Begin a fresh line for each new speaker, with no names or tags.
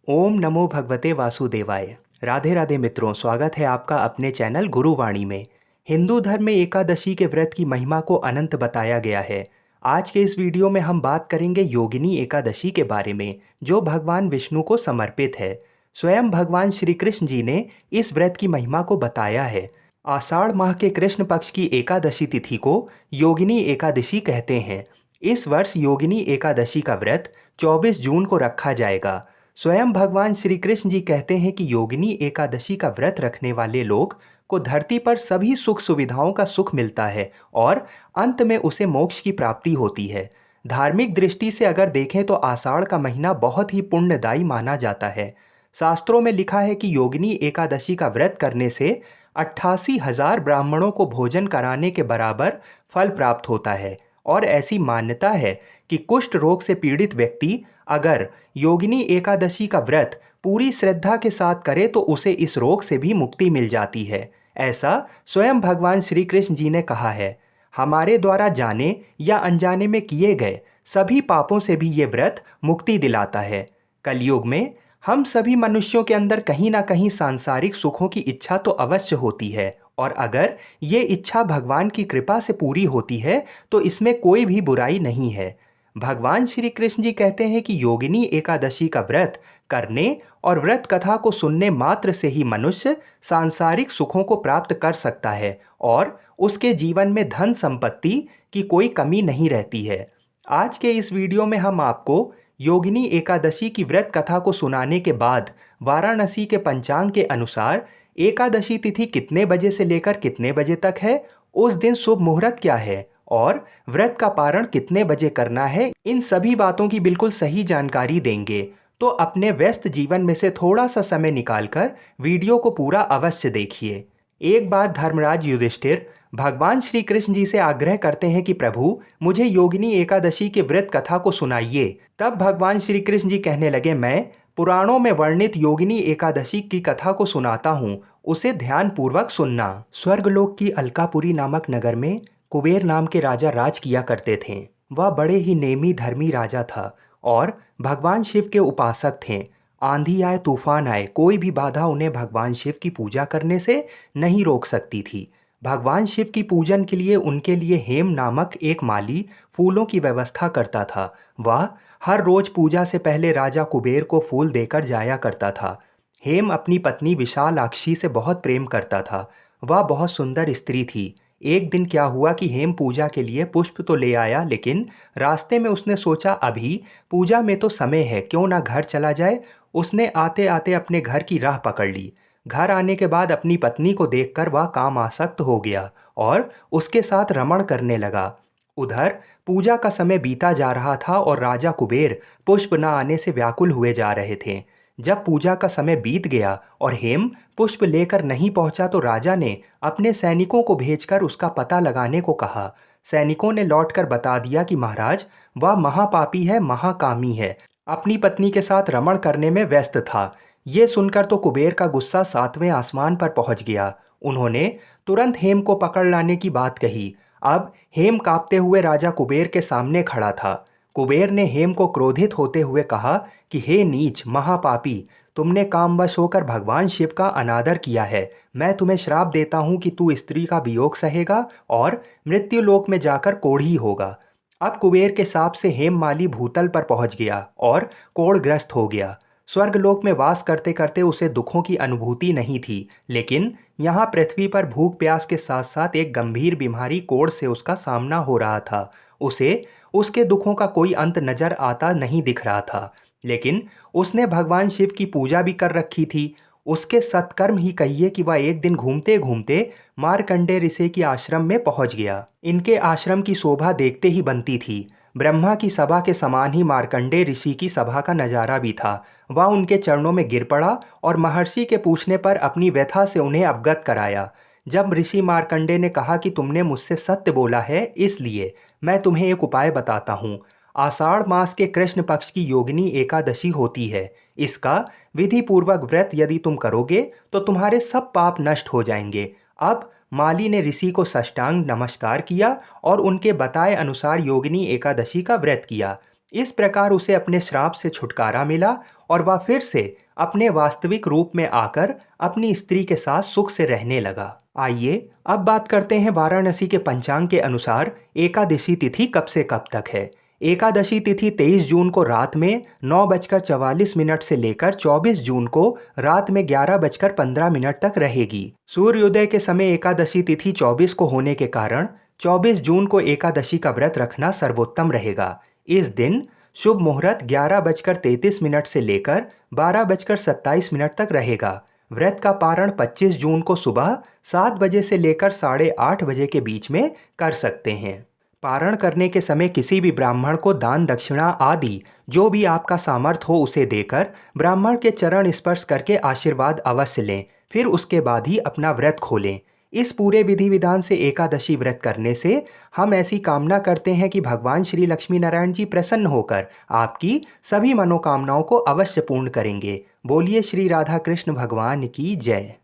ओम नमो भगवते वासुदेवाय। राधे राधे मित्रों, स्वागत है आपका अपने चैनल गुरुवाणी में। हिंदू धर्म में एकादशी के व्रत की महिमा को अनंत बताया गया है। आज के इस वीडियो में हम बात करेंगे योगिनी एकादशी के बारे में, जो भगवान विष्णु को समर्पित है। स्वयं भगवान श्री कृष्ण जी ने इस व्रत की महिमा को बताया है। आषाढ़ माह के कृष्ण पक्ष की एकादशी तिथि को योगिनी एकादशी कहते हैं। इस वर्ष योगिनी एकादशी का व्रत 24 जून को रखा जाएगा। स्वयं भगवान श्री कृष्ण जी कहते हैं कि योगिनी एकादशी का व्रत रखने वाले लोग को धरती पर सभी सुख सुविधाओं का सुख मिलता है और अंत में उसे मोक्ष की प्राप्ति होती है। धार्मिक दृष्टि से अगर देखें तो आषाढ़ का महीना बहुत ही पुण्यदायी माना जाता है। शास्त्रों में लिखा है कि योगिनी एकादशी का व्रत करने से 88,000 ब्राह्मणों को भोजन कराने के बराबर फल प्राप्त होता है। और ऐसी मान्यता है कि कुष्ठ रोग से पीड़ित व्यक्ति अगर योगिनी एकादशी का व्रत पूरी श्रद्धा के साथ करे तो उसे इस रोग से भी मुक्ति मिल जाती है। ऐसा स्वयं भगवान श्री कृष्ण जी ने कहा है। हमारे द्वारा जाने या अनजाने में किए गए सभी पापों से भी ये व्रत मुक्ति दिलाता है। कलयुग में हम सभी मनुष्यों के अंदर कहीं ना कहीं सांसारिक सुखों की इच्छा तो अवश्य होती है, और अगर ये इच्छा भगवान की कृपा से पूरी होती है तो इसमें कोई भी बुराई नहीं है। भगवान श्री कृष्ण जी कहते हैं कि योगिनी एकादशी का व्रत करने और व्रत कथा को सुनने मात्र से ही मनुष्य सांसारिक सुखों को प्राप्त कर सकता है और उसके जीवन में धन संपत्ति की कोई कमी नहीं रहती है। आज के इस वीडियो में हम आपको योगिनी एकादशी की व्रत कथा को सुनाने के बाद वाराणसी के पंचांग के अनुसार एकादशी तिथि कितने बजे से लेकर कितने बजे तक है, उस दिन शुभ मुहूर्त क्या है और व्रत का पारण कितने बजे करना है, इन सभी बातों की बिल्कुल सही जानकारी देंगे। तो अपने व्यस्त जीवन में से थोड़ा सा समय निकालकर वीडियो को पूरा अवश्य देखिए। एक बार धर्मराज युधिष्ठिर भगवान श्री कृष्ण जी से आग्रह करते हैं कि प्रभु, मुझे योगिनी एकादशी के व्रत कथा को सुनाइए। तब भगवान श्री कृष्ण जी कहने लगे, मैं पुराणों में वर्णित योगिनी एकादशी की कथा को सुनाता हूँ, उसे ध्यान पूर्वक सुनना। स्वर्गलोक की अलकापुरी नामक नगर में कुबेर नाम के राजा राज किया करते थे। वह बड़े ही नेमी धर्मी राजा था और भगवान शिव के उपासक थे। आंधी आए तूफान आए, कोई भी बाधा उन्हें भगवान शिव की पूजा करने से नहीं रोक सकती थी। भगवान शिव की पूजन के लिए उनके लिए हेम नामक एक माली फूलों की व्यवस्था करता था। वह हर रोज पूजा से पहले राजा कुबेर को फूल देकर जाया करता था। हेम अपनी पत्नी विशालाक्षी से बहुत प्रेम करता था। वह बहुत सुंदर स्त्री थी। एक दिन क्या हुआ कि हेम पूजा के लिए पुष्प तो ले आया, लेकिन रास्ते में उसने सोचा अभी पूजा में तो समय है, क्यों ना घर चला जाए। उसने आते आते अपने घर की राह पकड़ ली। घर आने के बाद अपनी पत्नी को देखकर वह काम आसक्त हो गया और उसके साथ रमण करने लगा। उधर पूजा का समय बीता जा रहा था और राजा कुबेर पुष्प न आने से व्याकुल हुए जा रहे थे। जब पूजा का समय बीत गया और हेम पुष्प लेकर नहीं पहुंचा तो राजा ने अपने सैनिकों को भेजकर उसका पता लगाने को कहा। सैनिकों ने लौटकर बता दिया कि महाराज, वह महापापी है, महाकामी है, अपनी पत्नी के साथ रमण करने में व्यस्त था। ये सुनकर तो कुबेर का गुस्सा 7वें आसमान पर पहुंच गया। उन्होंने तुरंत हेम को पकड़ लाने की बात कही। अब हेम कांपते हुए राजा कुबेर के सामने खड़ा था। कुबेर ने हेम को क्रोधित होते हुए कहा कि हे नीच महापापी, तुमने कामवश होकर भगवान शिव का अनादर किया है। मैं तुम्हें श्राप देता हूँ कि तू स्त्री का वियोग सहेगा और मृत्युलोक में जाकर कोढ़ी होगा। अब कुबेर के शाप से हेममाली भूतल पर पहुंच गया और कोढ़ग्रस्त हो गया। स्वर्गलोक में वास करते करते उसे दुखों की अनुभूति नहीं थी, लेकिन यहाँ पृथ्वी पर भूख प्यास के साथ साथ एक गंभीर बीमारी कोढ़ से उसका सामना हो रहा था। उसे उसके दुखों का कोई अंत नजर आता नहीं दिख रहा था, लेकिन उसने भगवान शिव की पूजा भी कर रखी थी। उसके सत्कर्म ही कहिए कि वह एक दिन घूमते घूमते मार्कंडेय ऋषि के आश्रम में पहुंच गया। इनके आश्रम की शोभा देखते ही बनती थी। ब्रह्मा की सभा के समान ही मार्कंडेय ऋषि की सभा का नजारा भी था। वह उनके चरणों में गिर पड़ा और महर्षि के पूछने पर अपनी व्यथा से उन्हें अवगत कराया। जब ऋषि मार्कंडेय ने कहा कि तुमने मुझसे सत्य बोला है, इसलिए मैं तुम्हें एक उपाय बताता हूँ। आषाढ़ मास के कृष्ण पक्ष की योगिनी एकादशी होती है। इसका विधि पूर्वक व्रत यदि तुम करोगे तो तुम्हारे सब पाप नष्ट हो जाएंगे। अब माली ने ऋषि को साष्टांग नमस्कार किया और उनके बताए अनुसार योगिनी एकादशी का व्रत किया। इस प्रकार उसे अपने श्राप से छुटकारा मिला और वह फिर से अपने वास्तविक रूप में आकर अपनी स्त्री के साथ सुख से रहने लगा। आइए अब बात करते हैं वाराणसी के पंचांग के अनुसार एकादशी तिथि कब से कब तक है। एकादशी तिथि 23 जून को रात में 9:44 से लेकर 24 जून को रात में 11:15 तक रहेगी। सूर्योदय के समय एकादशी तिथि 24 को होने के कारण 24 जून को एकादशी का व्रत रखना सर्वोत्तम रहेगा। इस दिन शुभ मुहूर्त 11:33 से लेकर 12:27 तक रहेगा। व्रत का पारण 25 जून को सुबह 7 बजे से लेकर 8:30 बजे के बीच में कर सकते हैं। पारण करने के समय किसी भी ब्राह्मण को दान दक्षिणा आदि जो भी आपका सामर्थ्य हो उसे देकर ब्राह्मण के चरण स्पर्श करके आशीर्वाद अवश्य लें, फिर उसके बाद ही अपना व्रत खोलें। इस पूरे विधि विधान से एकादशी व्रत करने से हम ऐसी कामना करते हैं कि भगवान श्री लक्ष्मी नारायण जी प्रसन्न होकर आपकी सभी मनोकामनाओं को अवश्य पूर्ण करेंगे। बोलिए श्री राधा कृष्ण भगवान की जय।